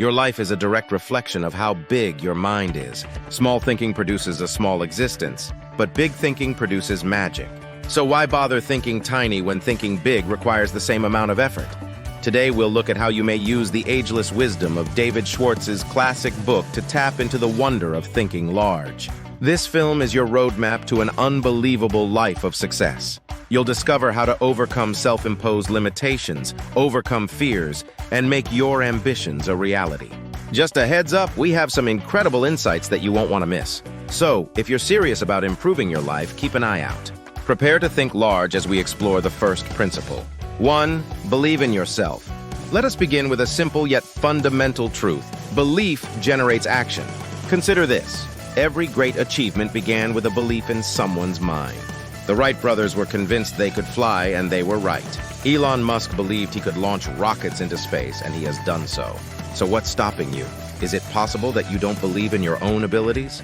Your life is a direct reflection of how big your mind is. Small thinking produces a small existence, but big thinking produces magic. So why bother thinking tiny when thinking big requires the same amount of effort? Today, we'll look at how you may use the ageless wisdom of David Schwartz's classic book to tap into the wonder of thinking large. This film is your roadmap to an unbelievable life of success. You'll discover how to overcome self-imposed limitations, overcome fears, and make your ambitions a reality. Just a heads up, we have some incredible insights that you won't want to miss. So, if you're serious about improving your life, keep an eye out. Prepare to think large as we explore the first principle. 1. Believe in yourself. Let us begin with a simple yet fundamental truth. Belief generates action. Consider this. Every great achievement began with a belief in someone's mind. The Wright brothers were convinced they could fly, and they were right. Elon Musk believed he could launch rockets into space, and he has done so. So what's stopping you? Is it possible that you don't believe in your own abilities?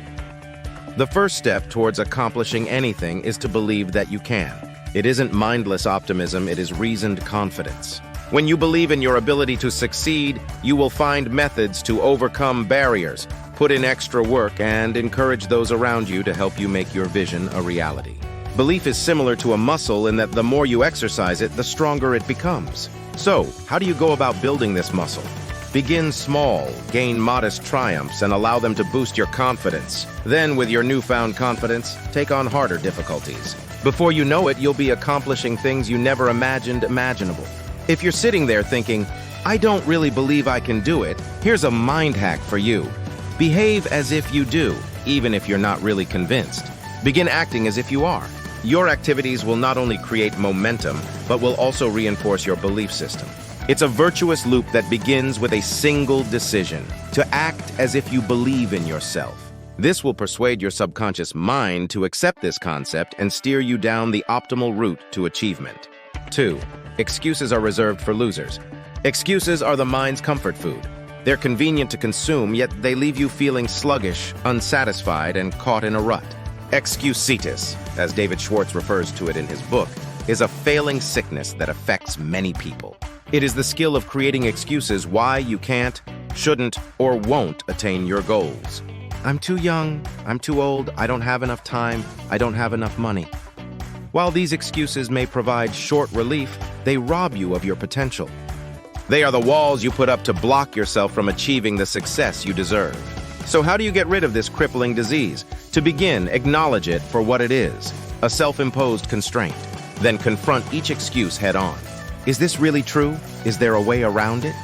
The first step towards accomplishing anything is to believe that you can. It isn't mindless optimism, it is reasoned confidence. When you believe in your ability to succeed, you will find methods to overcome barriers, put in extra work, and encourage those around you to help you make your vision a reality. Belief is similar to a muscle in that the more you exercise it, the stronger it becomes. So, how do you go about building this muscle? Begin small, gain modest triumphs, and allow them to boost your confidence. Then, with your newfound confidence, take on harder difficulties. Before you know it, you'll be accomplishing things you never imagined imaginable. If you're sitting there thinking, I don't really believe I can do it, here's a mind hack for you. Behave as if you do, even if you're not really convinced. Begin acting as if you are. Your activities will not only create momentum, but will also reinforce your belief system. It's a virtuous loop that begins with a single decision, to act as if you believe in yourself. This will persuade your subconscious mind to accept this concept and steer you down the optimal route to achievement. 2. Excuses are reserved for losers. Excuses are the mind's comfort food. They're convenient to consume, yet they leave you feeling sluggish, unsatisfied, and caught in a rut. Excusitis, as David Schwartz refers to it in his book, is a failing sickness that affects many people. It is the skill of creating excuses why you can't, shouldn't, or won't attain your goals. I'm too young, I'm too old, I don't have enough time, I don't have enough money. While these excuses may provide short relief, they rob you of your potential. They are the walls you put up to block yourself from achieving the success you deserve. So how do you get rid of this crippling disease? To begin, acknowledge it for what it is, a self-imposed constraint. Then confront each excuse head-on. Is this really true? Is there a way around it?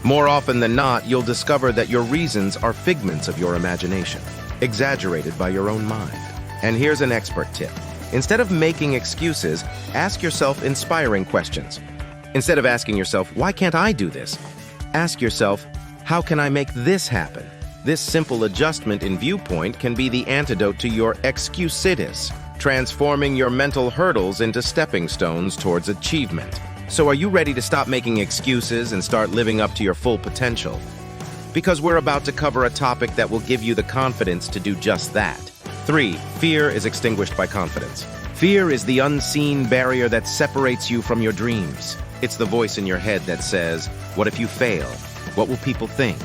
More often than not, you'll discover that your reasons are figments of your imagination, exaggerated by your own mind. And here's an expert tip. Instead of making excuses, ask yourself inspiring questions. Instead of asking yourself, why can't I do this? Ask yourself, how can I make this happen? This simple adjustment in viewpoint can be the antidote to your excusitis, transforming your mental hurdles into stepping stones towards achievement. So are you ready to stop making excuses and start living up to your full potential? Because we're about to cover a topic that will give you the confidence to do just that. 3. Fear is extinguished by confidence. Fear is the unseen barrier that separates you from your dreams. It's the voice in your head that says, what if you fail? What will people think?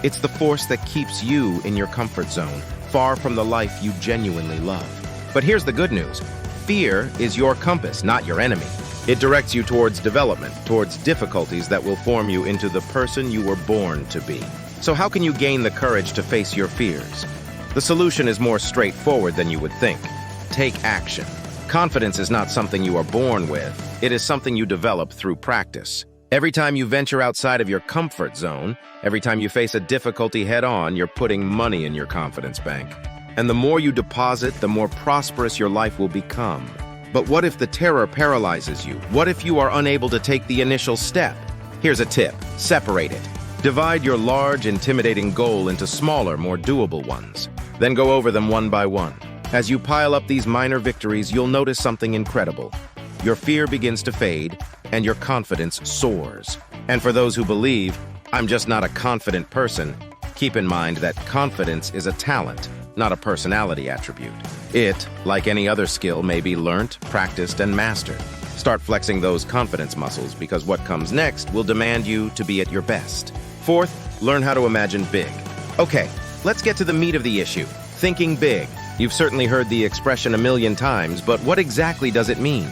It's the force that keeps you in your comfort zone, far from the life you genuinely love. But here's the good news. Fear is your compass, not your enemy. It directs you towards development, towards difficulties that will form you into the person you were born to be. So how can you gain the courage to face your fears? The solution is more straightforward than you would think. Take action. Confidence is not something you are born with. It is something you develop through practice. Every time you venture outside of your comfort zone, every time you face a difficulty head-on, you're putting money in your confidence bank. And the more you deposit, the more prosperous your life will become. But what if the terror paralyzes you? What if you are unable to take the initial step? Here's a tip. Separate it. Divide your large, intimidating goal into smaller, more doable ones. Then go over them one by one. As you pile up these minor victories, you'll notice something incredible. Your fear begins to fade, and your confidence soars. And for those who believe, I'm just not a confident person, keep in mind that confidence is a talent, not a personality attribute. It, like any other skill, may be learnt, practiced, and mastered. Start flexing those confidence muscles because what comes next will demand you to be at your best. 4th, learn how to imagine big. Okay, let's get to the meat of the issue. Thinking big. You've certainly heard the expression a million times, but what exactly does it mean?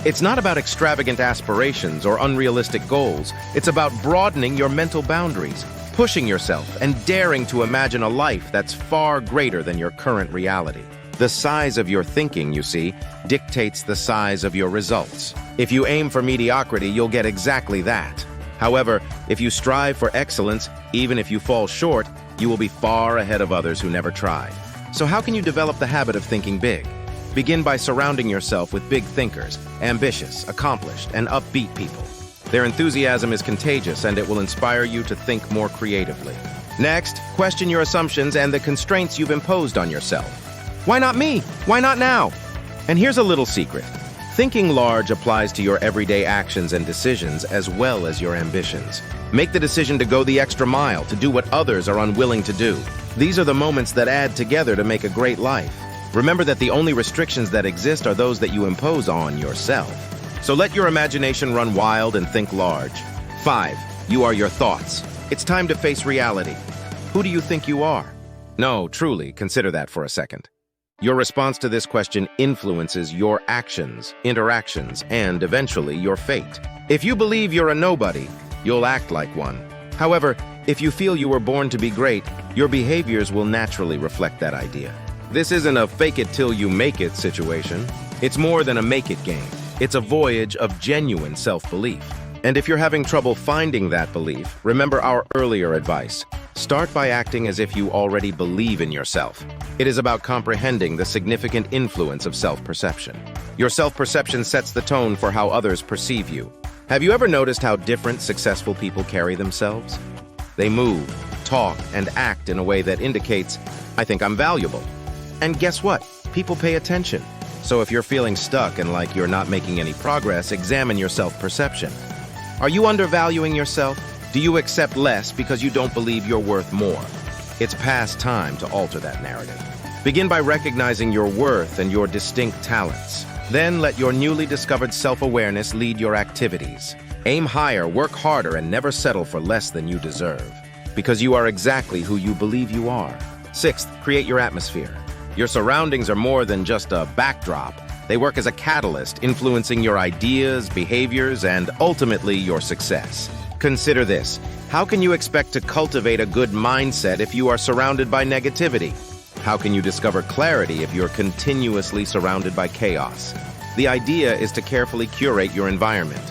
It's not about extravagant aspirations or unrealistic goals. It's about broadening your mental boundaries, pushing yourself, and daring to imagine a life that's far greater than your current reality. The size of your thinking, you see, dictates the size of your results. If you aim for mediocrity, you'll get exactly that. However, if you strive for excellence, even if you fall short, you will be far ahead of others who never tried. So how can you develop the habit of thinking big? Begin by surrounding yourself with big thinkers, ambitious, accomplished, and upbeat people. Their enthusiasm is contagious, and it will inspire you to think more creatively. Next, question your assumptions and the constraints you've imposed on yourself. Why not me? Why not now? And here's a little secret. Thinking large applies to your everyday actions and decisions as well as your ambitions. Make the decision to go the extra mile, to do what others are unwilling to do. These are the moments that add together to make a great life. Remember that the only restrictions that exist are those that you impose on yourself. So let your imagination run wild and think large. 5. You are your thoughts. It's time to face reality. Who do you think you are? No, truly, consider that for a second. Your response to this question influences your actions, interactions, and eventually your fate. If you believe you're a nobody, you'll act like one. However, if you feel you were born to be great, your behaviors will naturally reflect that idea. This isn't a fake-it-till-you-make-it situation. It's more than a make-it game. It's a voyage of genuine self-belief. And if you're having trouble finding that belief, remember our earlier advice. Start by acting as if you already believe in yourself. It is about comprehending the significant influence of self-perception. Your self-perception sets the tone for how others perceive you. Have you ever noticed how different successful people carry themselves? They move, talk, and act in a way that indicates, I think I'm valuable. And guess what? People pay attention. So if you're feeling stuck and like you're not making any progress, examine your self-perception. Are you undervaluing yourself? Do you accept less because you don't believe you're worth more? It's past time to alter that narrative. Begin by recognizing your worth and your distinct talents. Then let your newly discovered self-awareness lead your activities. Aim higher, work harder, and never settle for less than you deserve. Because you are exactly who you believe you are. 6th, create your atmosphere. Your surroundings are more than just a backdrop. They work as a catalyst, influencing your ideas, behaviors, and ultimately your success. Consider this. How can you expect to cultivate a good mindset if you are surrounded by negativity? How can you discover clarity if you're continuously surrounded by chaos? The idea is to carefully curate your environment.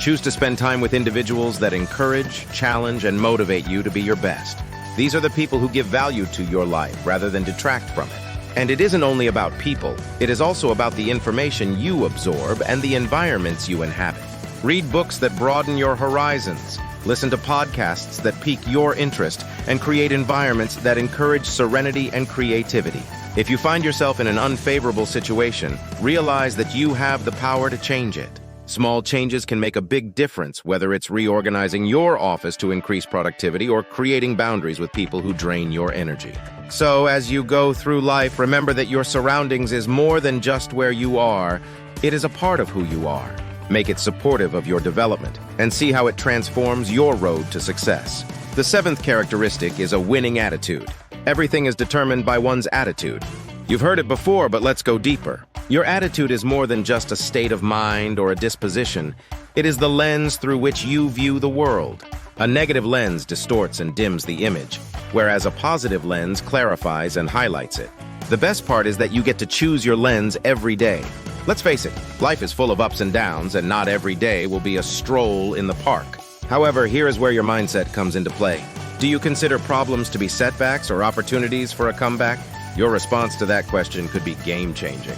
Choose to spend time with individuals that encourage, challenge, and motivate you to be your best. These are the people who give value to your life rather than detract from it. And it isn't only about people, it is also about the information you absorb and the environments you inhabit. Read books that broaden your horizons, listen to podcasts that pique your interest, and create environments that encourage serenity and creativity. If you find yourself in an unfavorable situation, realize that you have the power to change it. Small changes can make a big difference, whether it's reorganizing your office to increase productivity or creating boundaries with people who drain your energy. So, as you go through life, remember that your surroundings is more than just where you are. It is a part of who you are. Make it supportive of your development, and see how it transforms your road to success. The 7th characteristic is a winning attitude. Everything is determined by one's attitude. You've heard it before, but let's go deeper. Your attitude is more than just a state of mind or a disposition. It is the lens through which you view the world. A negative lens distorts and dims the image, whereas a positive lens clarifies and highlights it. The best part is that you get to choose your lens every day. Let's face it, life is full of ups and downs, and not every day will be a stroll in the park. However, here is where your mindset comes into play. Do you consider problems to be setbacks or opportunities for a comeback? Your response to that question could be game-changing.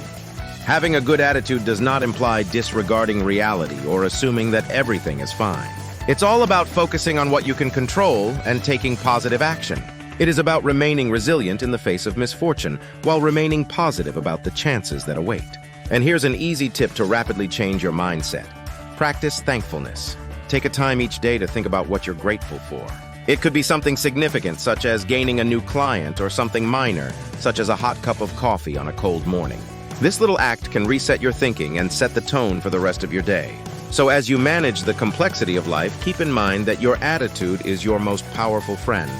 Having a good attitude does not imply disregarding reality or assuming that everything is fine. It's all about focusing on what you can control and taking positive action. It is about remaining resilient in the face of misfortune, while remaining positive about the chances that await. And here's an easy tip to rapidly change your mindset. Practice thankfulness. Take a time each day to think about what you're grateful for. It could be something significant, such as gaining a new client, or something minor, such as a hot cup of coffee on a cold morning. This little act can reset your thinking and set the tone for the rest of your day. So as you manage the complexity of life, keep in mind that your attitude is your most powerful friend.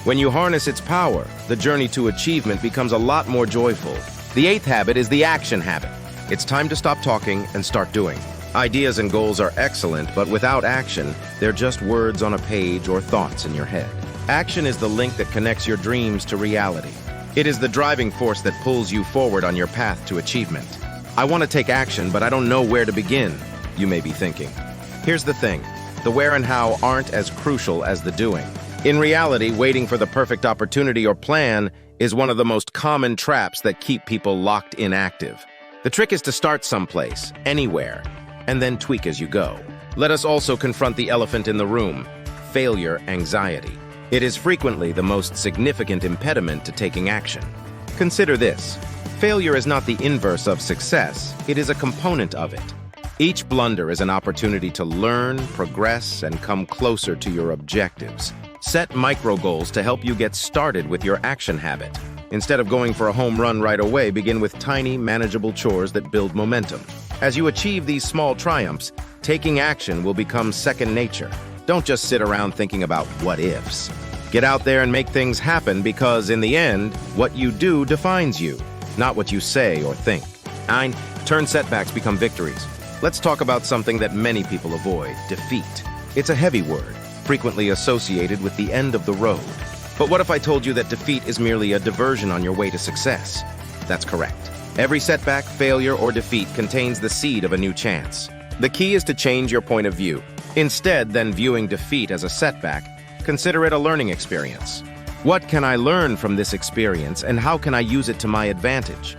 When you harness its power, the journey to achievement becomes a lot more joyful. The eighth habit is the action habit. It's time to stop talking and start doing. Ideas and goals are excellent, but without action, they're just words on a page or thoughts in your head. Action is the link that connects your dreams to reality. It is the driving force that pulls you forward on your path to achievement. I want to take action, but I don't know where to begin, you may be thinking. Here's the thing. The where and how aren't as crucial as the doing. In reality, waiting for the perfect opportunity or plan is one of the most common traps that keep people locked inactive. The trick is to start someplace, anywhere, and then tweak as you go. Let us also confront the elephant in the room, failure anxiety. It is frequently the most significant impediment to taking action. Consider this. Failure is not the inverse of success, it is a component of it. Each blunder is an opportunity to learn, progress, and come closer to your objectives. Set micro goals to help you get started with your action habit. Instead of going for a home run right away, begin with tiny, manageable chores that build momentum. As you achieve these small triumphs, taking action will become second nature. Don't just sit around thinking about what-ifs. Get out there and make things happen because, in the end, what you do defines you, not what you say or think. 9. Turn setbacks become victories. Let's talk about something that many people avoid, defeat. It's a heavy word, frequently associated with the end of the road. But what if I told you that defeat is merely a diversion on your way to success? That's correct. Every setback, failure, or defeat contains the seed of a new chance. The key is to change your point of view. Instead than viewing defeat as a setback, consider it a learning experience. What can I learn from this experience, and how can I use it to my advantage?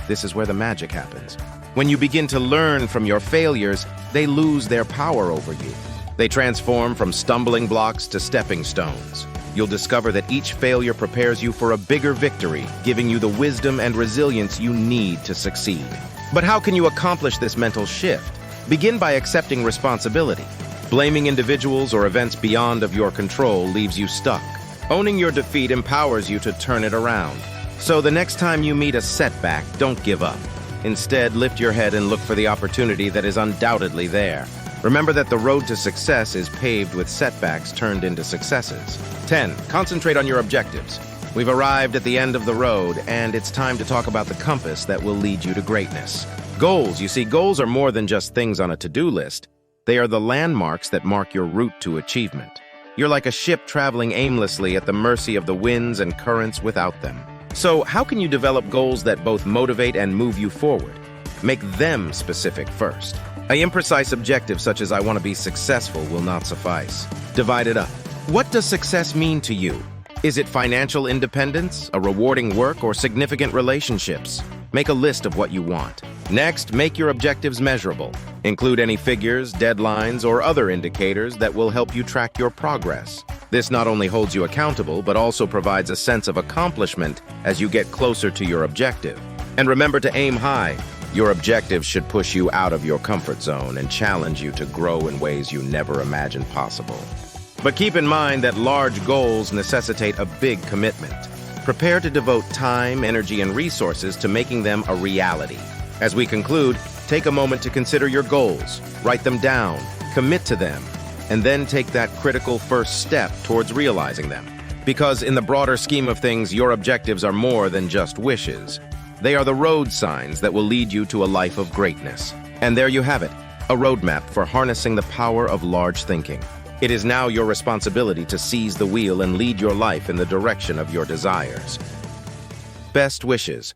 This is where the magic happens. When you begin to learn from your failures, they lose their power over you. They transform from stumbling blocks to stepping stones. You'll discover that each failure prepares you for a bigger victory, giving you the wisdom and resilience you need to succeed. But how can you accomplish this mental shift? Begin by accepting responsibility. Blaming individuals or events beyond of your control leaves you stuck. Owning your defeat empowers you to turn it around. So the next time you meet a setback, don't give up. Instead, lift your head and look for the opportunity that is undoubtedly there. Remember that the road to success is paved with setbacks turned into successes. 10. Concentrate on your objectives. We've arrived at the end of the road, and it's time to talk about the compass that will lead you to greatness. Goals. You see, goals are more than just things on a to-do list. They are the landmarks that mark your route to achievement. You're like a ship traveling aimlessly at the mercy of the winds and currents without them. So, how can you develop goals that both motivate and move you forward? Make them specific first. An imprecise objective such as "I want to be successful" will not suffice. Divide it up. What does success mean to you? Is it financial independence, a rewarding work, or significant relationships? Make a list of what you want. Next, make your objectives measurable. Include any figures, deadlines, or other indicators that will help you track your progress. This not only holds you accountable, but also provides a sense of accomplishment as you get closer to your objective. And remember to aim high. Your objectives should push you out of your comfort zone and challenge you to grow in ways you never imagined possible. But keep in mind that large goals necessitate a big commitment. Prepare to devote time, energy, and resources to making them a reality. As we conclude, take a moment to consider your goals, write them down, commit to them, and then take that critical first step towards realizing them. Because in the broader scheme of things, your objectives are more than just wishes. They are the road signs that will lead you to a life of greatness. And there you have it, a roadmap for harnessing the power of large thinking. It is now your responsibility to seize the wheel and lead your life in the direction of your desires. Best wishes.